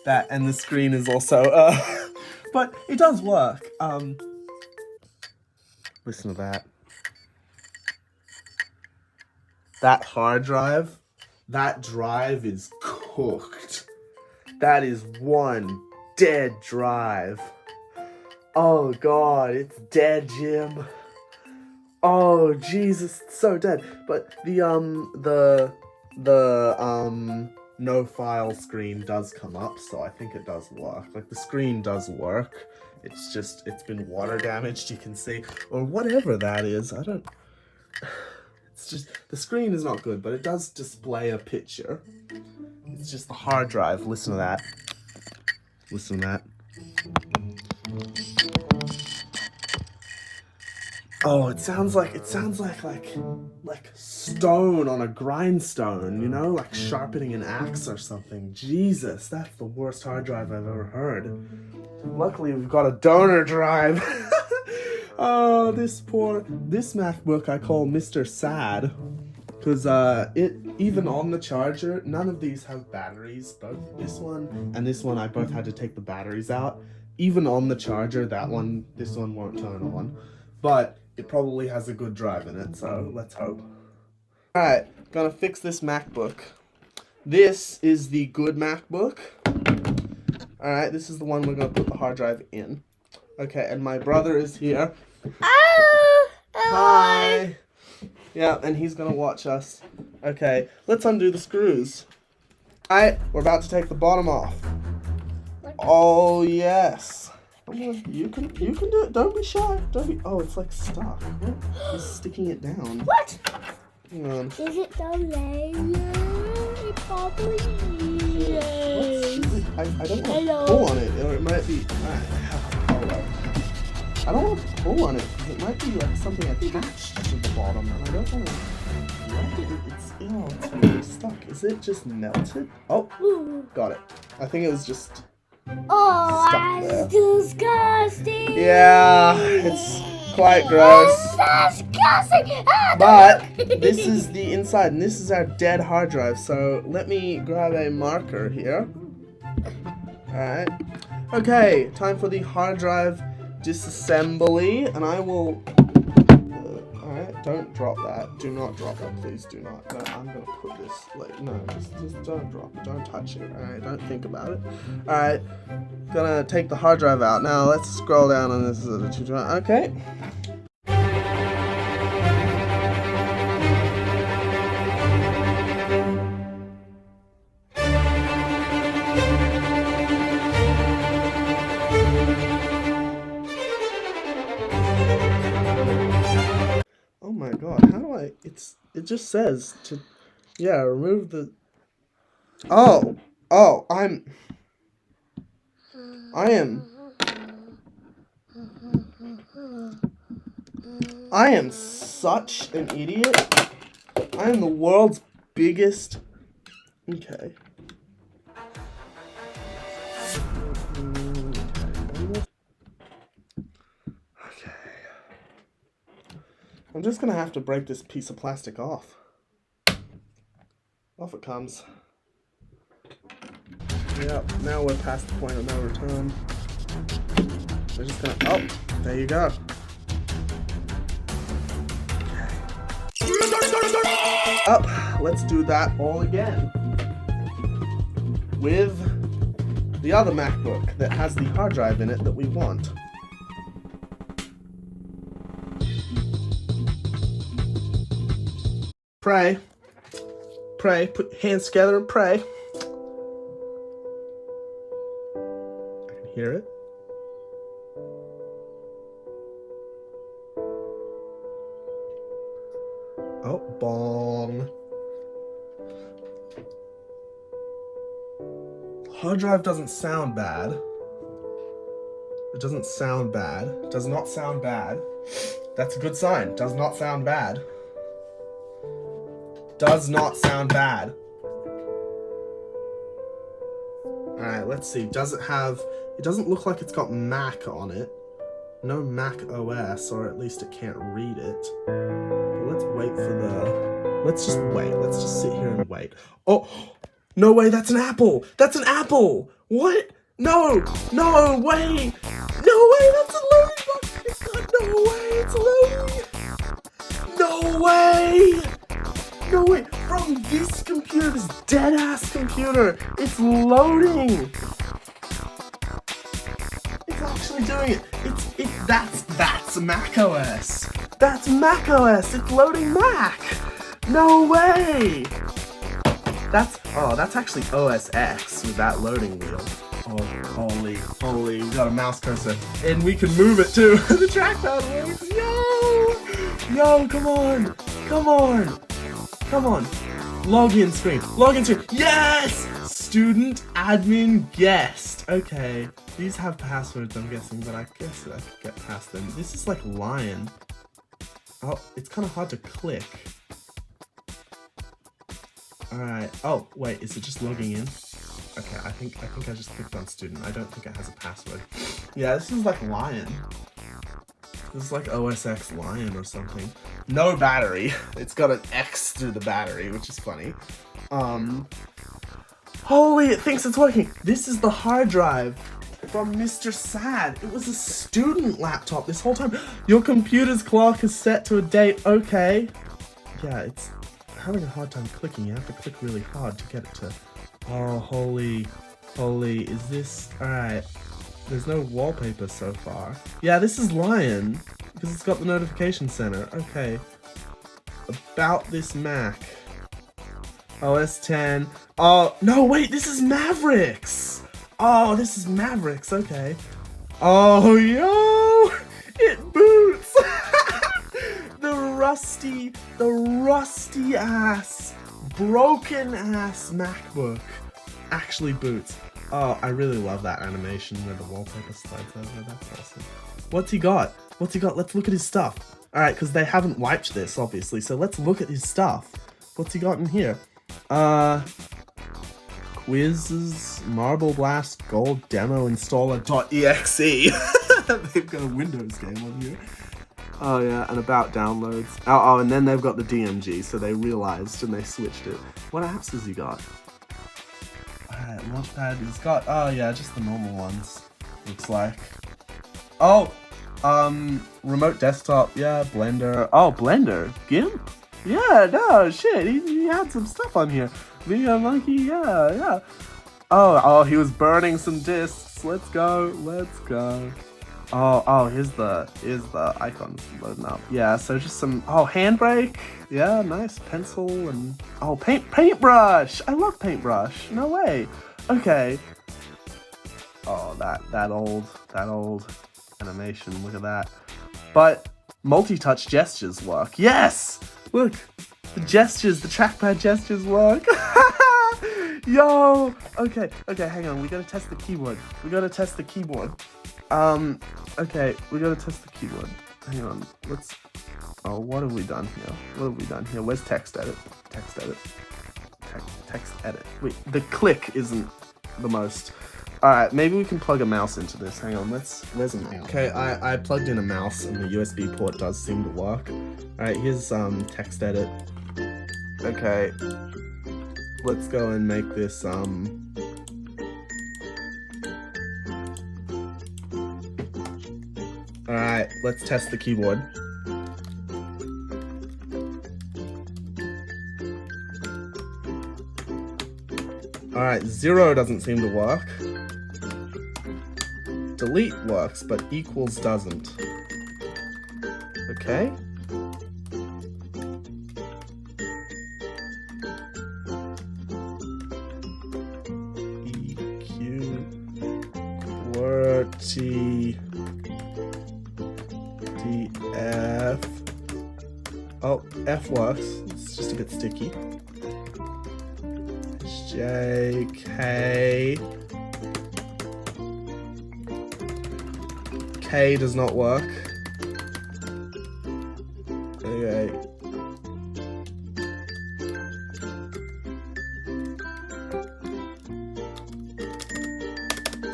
that, and the screen is also, but it does work. Listen to that. That hard drive, that drive is cooked. That is one dead drive. Oh God, it's dead, Jim. Oh Jesus, it's so dead. But the no file screen does come up, so I think it does work. Like, the screen does work. It's just, it's been water damaged, you can see, or whatever that is. I don't, it's just, the screen is not good, but it does display a picture. It's just the hard drive. Listen to that. Listen to that. Oh, it sounds like stone on a grindstone, you know, like sharpening an axe or something. Jesus, that's the worst hard drive I've ever heard. Luckily, we've got a donor drive. Oh, this MacBook I call Mr. Sad, because it, even on the charger, none of these have batteries. Both this one and this one, I both had to take the batteries out. Even on the charger, this one won't turn on, but it probably has a good drive in it, so let's hope. Alright, gonna fix this MacBook. This is the good MacBook. Alright, this is the one we're gonna put the hard drive in. Okay, and my brother is here. Oh, hi! Yeah, and he's gonna watch us. Okay, let's undo the screws. Alright, we're about to take the bottom off. Oh, yes. You can do it. Don't be shy. Don't be. Oh, it's like stuck. What? He's sticking it down. What? Hang on. Is it the layer? It probably is. I don't want to pull on it, or it might be. I don't want to pull on it because it might be like something attached to the bottom, and I don't want to. It's really stuck. Is it just melted? Oh, got it. I think it was just. Oh, that's disgusting. Yeah, it's quite gross. That's disgusting. But this is the inside, and this is our dead hard drive. So let me grab a marker here. Alright. Okay, time for the hard drive disassembly, and I will... Alright, don't drop that. Do not drop that, please do not. No, I'm gonna put this, like, no, just don't drop it. Don't touch it, alright? Don't think about it. Alright, gonna take the hard drive out. Now, let's scroll down on this. Okay. Oh my God, how do I, it just says to, yeah, remove the, I am such an idiot. I am the world's biggest, okay. I'm just gonna have to break this piece of plastic off. Off it comes. Yep, now we're past the point of no return. We're just gonna, oh, there you go. Up, let's do that all again. With the other MacBook that has the hard drive in it that we want. Pray. Pray. Put hands together and pray. I can hear it. Oh, bong. Hard drive doesn't sound bad. It doesn't sound bad. It does not sound bad. That's a good sign. Does not sound bad. Does not sound bad. Alright, let's see. Does it have... It doesn't look like it's got Mac on it. No macOS, or at least it can't read it. But let's wait for the... Let's just wait. Let's just sit here and wait. Oh! No way, that's an apple! That's an apple! What? No! No way! No way, that's a loading box! It's not, no way, it's loading! No way! No way! From this computer, this dead-ass computer, it's loading! It's actually doing it! That's macOS! That's macOS! It's loading Mac! No way! That's actually OS X with that loading wheel. Oh, holy, we got a mouse cursor. And we can move it too. The trackpad works. Yo, come on. Login screen. Yes! Student admin guest. Okay, these have passwords, I'm guessing, but I guess I could get past them. This is like Lion. Oh, it's kind of hard to click. Alright. Oh, wait, is it just logging in? Okay, I think I just clicked on student. I don't think it has a password. Yeah, this is like Lion. This is like OS X Lion or something. No battery. It's got an X through the battery, which is funny. Holy, it thinks it's working. This is the hard drive from Mr. Sad. It was a student laptop this whole time. Your computer's clock is set to a date. Okay. Yeah, it's having a hard time clicking. You have to click really hard to get it to... Oh, holy, is this... Alright, there's no wallpaper so far. Yeah, this is Lion, because it's got the notification center. Okay. About this Mac. OS 10. Oh, no, wait, this is Mavericks! Oh, this is Mavericks, okay. Oh, yo! It boots! The rusty ass, broken ass MacBook actually boots. Oh, I really love that animation where the wallpaper slides over. That's awesome. What's he got? Let's look at his stuff. Alright, because they haven't wiped this, obviously, so let's look at his stuff. What's he got in here? Quizzes, Marble Blast, Gold Demo Installer.exe. They've got a Windows game on here. Oh yeah, and about downloads. Oh, and then they've got the DMG, so they realized and they switched it. What apps has he got? Alright, Launchpad, he's got, oh yeah, just the normal ones, looks like. Oh, remote desktop, yeah, Blender. Oh, Blender, GIMP? Yeah, no, shit, he had some stuff on here. Video Monkey, yeah. Oh, he was burning some discs. Let's go. Oh, here's the icons loading up. Yeah, so just some, handbrake. Yeah, nice pencil and, paintbrush. I love paintbrush. No way. Okay. Oh, that old animation. Look at that. But multi-touch gestures work. Yes! Look, the trackpad gestures work. Yo! Okay, hang on. We gotta test the keyboard. Okay, we gotta test the keyboard. Hang on, what have we done here? Where's text edit? Text edit. Wait, the click isn't the most. Alright, maybe we can plug a mouse into this. Hang on, where's a mouse? Okay, I plugged in a mouse and the USB port does seem to work. Alright, here's text edit. Okay, let's go and make this Alright, let's test the keyboard. Alright, 0 doesn't seem to work. Delete works, but equals doesn't. Okay. QWERTY DF. Oh, F works. It's just a bit sticky. JK. K does not work. Okay.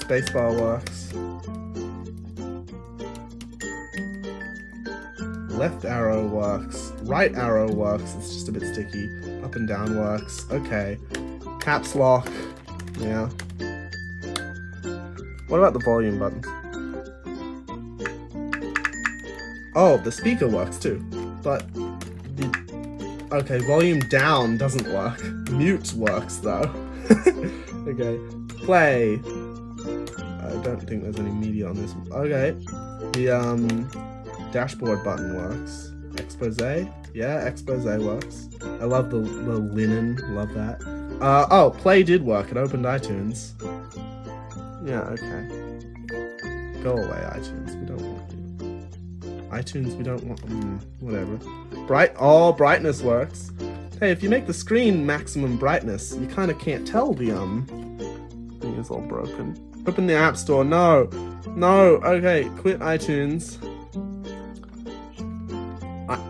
Spacebar works. Left arrow works. Right arrow works. It's just a bit sticky. Up and down works. Okay. Caps lock. Yeah. What about the volume buttons? Oh, the speaker works too. But okay, volume down doesn't work. Mute works though. Okay. Play. I don't think there's any media on this. Okay. The dashboard button works. Expose. Yeah, expose works. I love the linen. Love that. Oh, play did work. It opened iTunes. Yeah, okay. Go away, iTunes. We don't want you. iTunes, we don't want... whatever. Brightness works. Hey, if you make the screen maximum brightness, you kind of can't tell the, thing is all broken. Open the App Store. No. No. Okay, quit iTunes.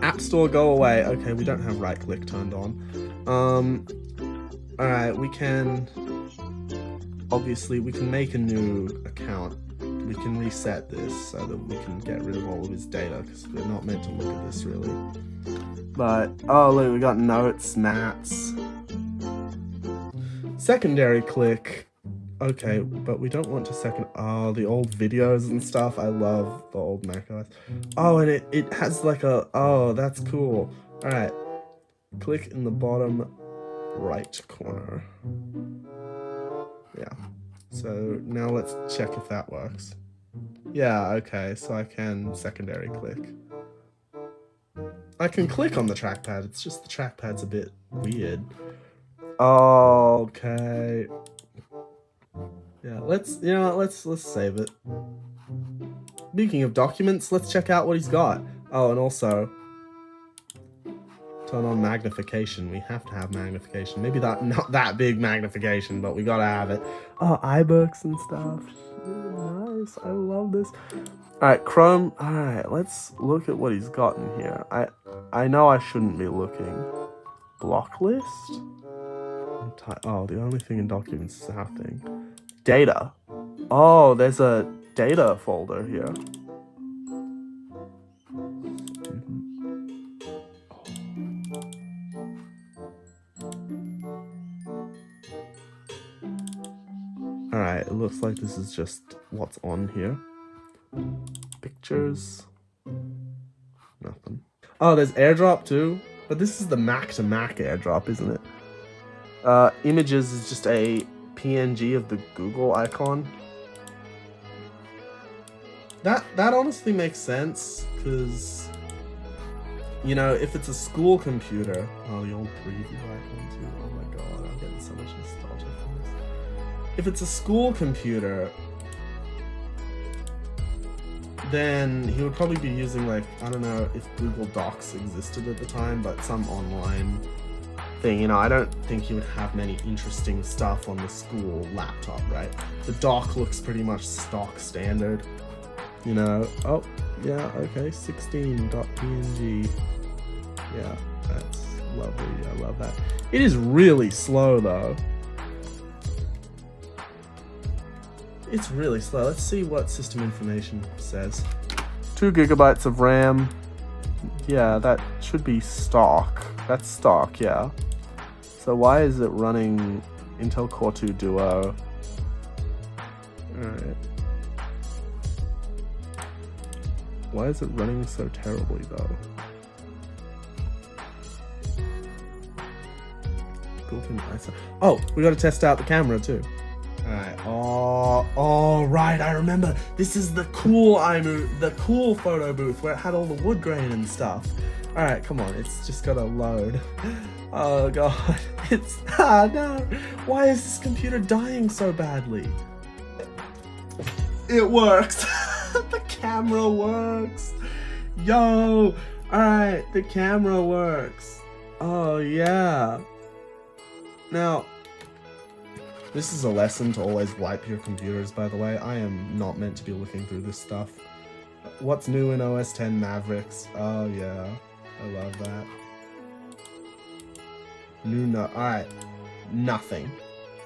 App Store, go away. Okay, we don't have right click turned on. Alright, we can... Obviously, we can make a new account. We can reset this so that we can get rid of all of his data, because we're not meant to look at this, really. But, oh look, we got notes, maps. Secondary click. Okay, but we don't want to oh, the old videos and stuff. I love the old macOS. Oh, and it has like a, oh, that's cool. Alright, click in the bottom right corner. Yeah, so now let's check if that works. Yeah, okay, so I can secondary click. I can click on the trackpad, it's just the trackpad's a bit weird. Okay. Yeah, let's save it. Speaking of documents, let's check out what he's got. Oh, and also turn on magnification. We have to have magnification. Maybe not that big magnification, but we gotta have it. Oh, iBooks and stuff. Really nice. I love this. Alright, Chrome. Alright, let's look at what he's got in here. I know I shouldn't be looking. Block list? Oh, the only thing in documents is our thing. Data. Oh, there's a data folder here. Alright, it looks like this is just what's on here. Pictures. Nothing. Oh, there's AirDrop too. But this is the Mac to Mac AirDrop, isn't it? Images is just a PNG of the Google icon. That honestly makes sense, because, you know, if it's a school computer... Oh, the old preview icon too. Oh my god, I'm getting so much nostalgia from this. If it's a school computer, then he would probably be using, like, I don't know if Google Docs existed at the time, but some online thing. You know, I don't think he would have many interesting stuff on the school laptop, right? The dock looks pretty much stock standard. You know, oh, yeah, okay, 16.png. Yeah, that's lovely. I love that. It is really slow, though. It's really slow. Let's see what system information says. 2 GB of RAM. Yeah, that should be stock. That's stock, yeah. So why is it running Intel Core 2 Duo? Alright. Why is it running so terribly, though? Oh, we gotta test out the camera, too. Alright, oh, right, I remember. This is the cool the cool photo booth where it had all the wood grain and stuff. Alright, come on, it's just gotta load. Oh god, no. Why is this computer dying so badly? It works. The camera works. Yo, alright, the camera works. Oh yeah. Now, this is a lesson to always wipe your computers, by the way. I am not meant to be looking through this stuff. What's new in OS X Mavericks? Oh yeah, I love that. Alright, nothing.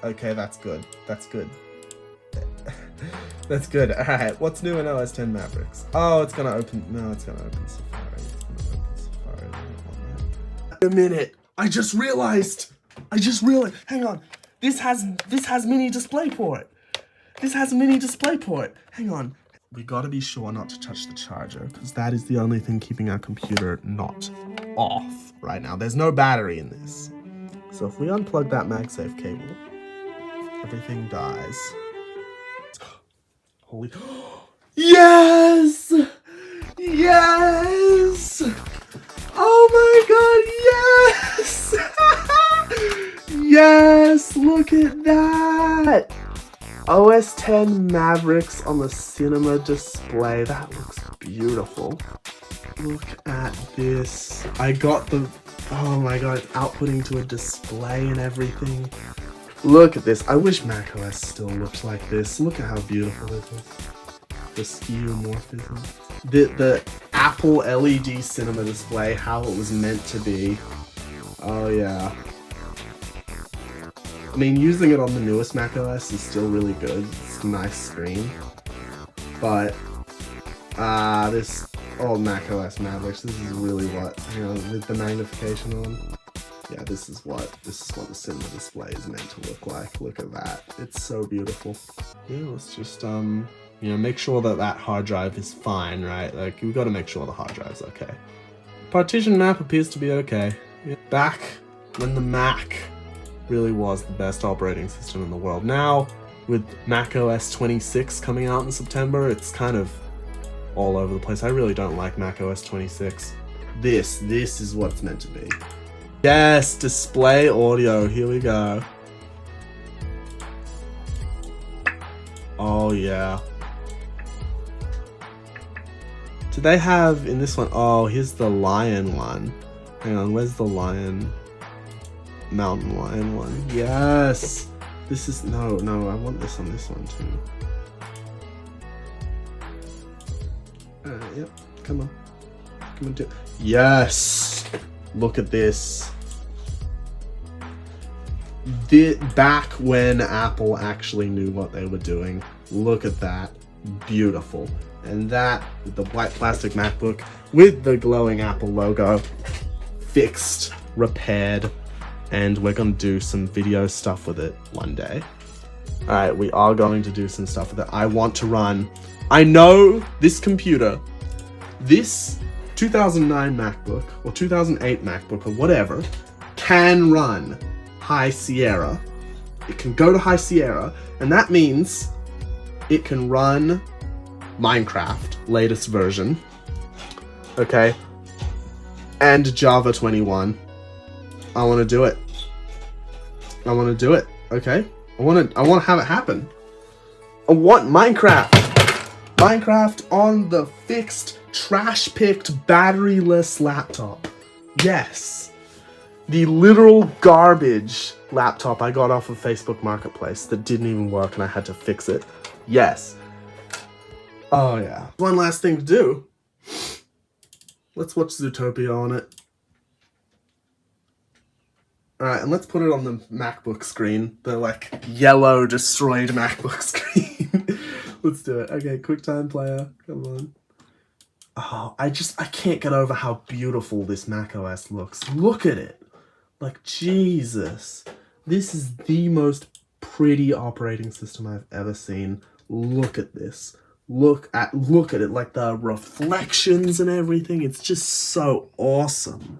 Okay, that's good. That's good. That's good. Alright, what's new in OS X Mavericks? Oh, it's gonna open... No, it's gonna open Safari. It's gonna open Safari. A minute. I just realized. Hang on. This has mini DisplayPort. This has a mini DisplayPort. Hang on. We gotta be sure not to touch the charger, because that is the only thing keeping our computer not off right now. There's no battery in this. So if we unplug that MagSafe cable, everything dies. Holy... Yes! Yes! Oh my god, yes! Yes, look at that! OS 10 Mavericks on the cinema display. That looks beautiful. Look at this. I got the... Oh my god, it's outputting to a display and everything. Look at this. I wish macOS still looked like this. Look at how beautiful it is. The skeuomorphism. The Apple LED cinema display, how it was meant to be. Oh yeah. I mean, using it on the newest macOS is still really good. It's a nice screen. But, this old macOS Mavericks, this is really what, you know, with the magnification on. Yeah, this is what the cinema display is meant to look like. Look at that. It's so beautiful. Yeah, let's just, you know, make sure that that hard drive is fine, right? Like, we've got to make sure the hard drive's okay. Partition map appears to be okay. Yeah. Back when the Mac really was the best operating system in the world. Now, with macOS 26 coming out in September, it's kind of all over the place. I really don't like macOS 26. This is what it's meant to be. Yes, display audio, here we go. Oh yeah. Do they have in this one? Oh, here's the lion one. Hang on, where's the lion? Mountain lion one. Yes! This is... No, I want this on this one too. Yep, come on. Come on, do... Yes! Look at this. Back when Apple actually knew what they were doing. Look at that. Beautiful. And that, with the white plastic MacBook, with the glowing Apple logo, fixed, repaired, and we're gonna do some video stuff with it one day. Alright, we are going to do some stuff with it. I want to run... I know this computer, this 2009 MacBook, or 2008 MacBook, or whatever, can run High Sierra. It can go to High Sierra, and that means it can run Minecraft, latest version, okay, and Java 21. I want to do it. I want to do it, okay? I want to have it happen. I want Minecraft on the fixed, trash-picked, batteryless laptop. Yes. The literal garbage laptop I got off of Facebook Marketplace that didn't even work and I had to fix it. Yes. Oh yeah. One last thing to do. Let's watch Zootopia on it. Alright, and let's put it on the MacBook screen. The, like, yellow, destroyed MacBook screen. Let's do it. Okay, QuickTime Player. Come on. Oh, I can't get over how beautiful this macOS looks. Look at it. Like, Jesus. This is the most pretty operating system I've ever seen. Look at this. Look at it. Like, the reflections and everything. It's just so awesome.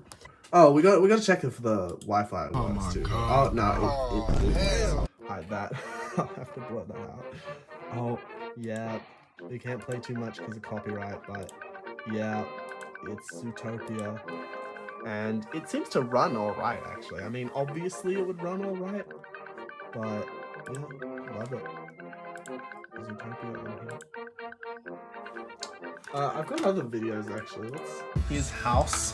Oh, we got to check it for the Wi-Fi works too. God. Oh no, it hide that. I'll have to blur that out. Oh yeah, we can't play too much because of copyright, but yeah, it's Zootopia, and it seems to run all right actually. I mean, obviously it would run all right, but yeah, love it. Zootopia on here. I've got other videos actually. Here's House.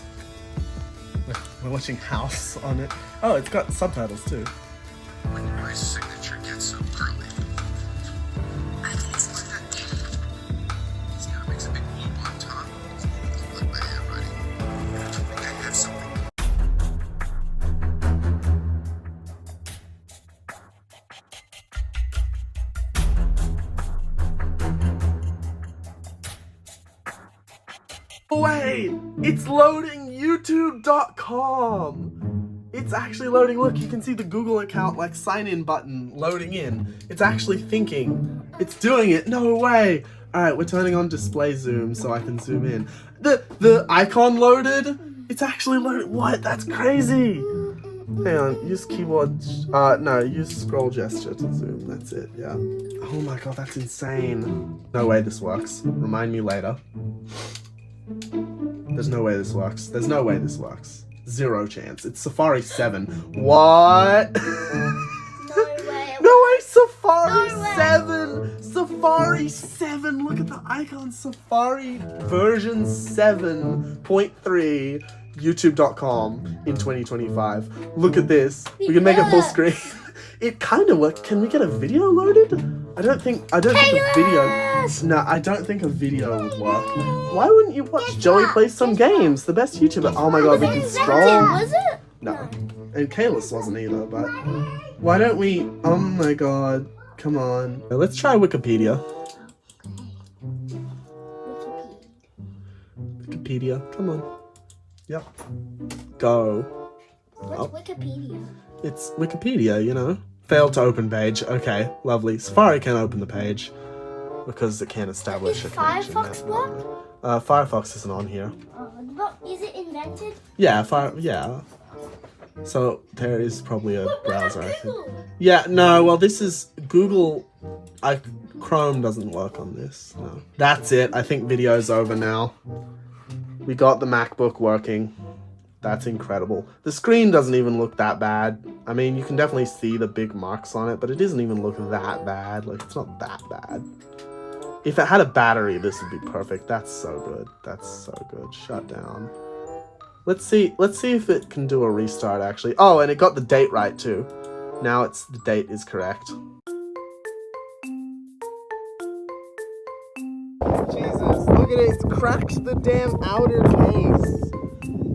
We're watching House on it. Oh, it's got subtitles too. When my signature gets so curly, I can explain that. See how it makes a big loop on top? Look like my handwriting. I think I have something. Wait, it's loading YouTube.com. It's actually loading. Look, you can see the Google account like sign in button loading in. It's actually thinking. It's doing it. No way. All right, we're turning on display zoom so I can zoom in. The icon loaded. It's actually loaded. What? That's crazy. Hang on. Use keyboard. No. Use scroll gesture to zoom. That's it. Yeah. Oh my god, that's insane. No way this works. Remind me later. There's no way this works. There's no way this works. Zero chance. It's Safari 7. What? No way. No way, Safari No way. 7! Safari 7! Look at the icon. Safari version 7.3 YouTube.com in 2025. Look at this. We can make it full screen. It kind of worked. Can we get a video loaded? I don't think a video. No, I don't think a video would work. Why wouldn't you watch Joey Play Some Games, the best YouTuber? Oh my god, we can scroll. Was it? No. And Kalis wasn't either, but why don't we? Oh my god. Come on. Let's try Wikipedia. Wikipedia. Come on. Yep. Go. What's Wikipedia? It's Wikipedia, you know. Failed to open page. Okay, lovely. Safari can't open the page because it can't establish a connection. Firefox work? Firefox isn't on here. But is it invented? Yeah, yeah. So there is probably a browser, I think. Yeah, no, well this is Google. Chrome doesn't work on this. No. That's it. I think video's over now. We got the MacBook working. That's incredible. The screen doesn't even look that bad. I mean, you can definitely see the big marks on it, but it doesn't even look that bad. Like, it's not that bad. If it had a battery, this would be perfect. That's so good. That's so good. Shut down. Let's see if it can do a restart, actually. Oh, and it got the date right, too. Now the date is correct. Jesus, look at it. It's cracked the damn outer case.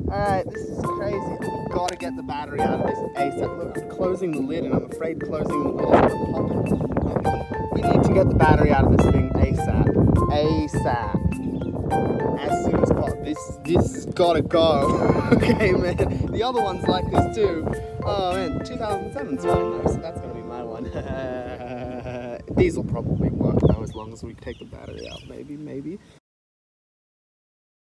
Alright, this is crazy. We've got to get the battery out of this ASAP. Look, I'm closing the lid and I'm afraid closing the lid is going to pop it. We need to get the battery out of this thing ASAP. ASAP. As soon as possible. This has got to go. Okay, man. The other one's like this too. Oh, man. 2007's fine though, so that's going to be my one. These will probably work though, as long as we take the battery out. Maybe.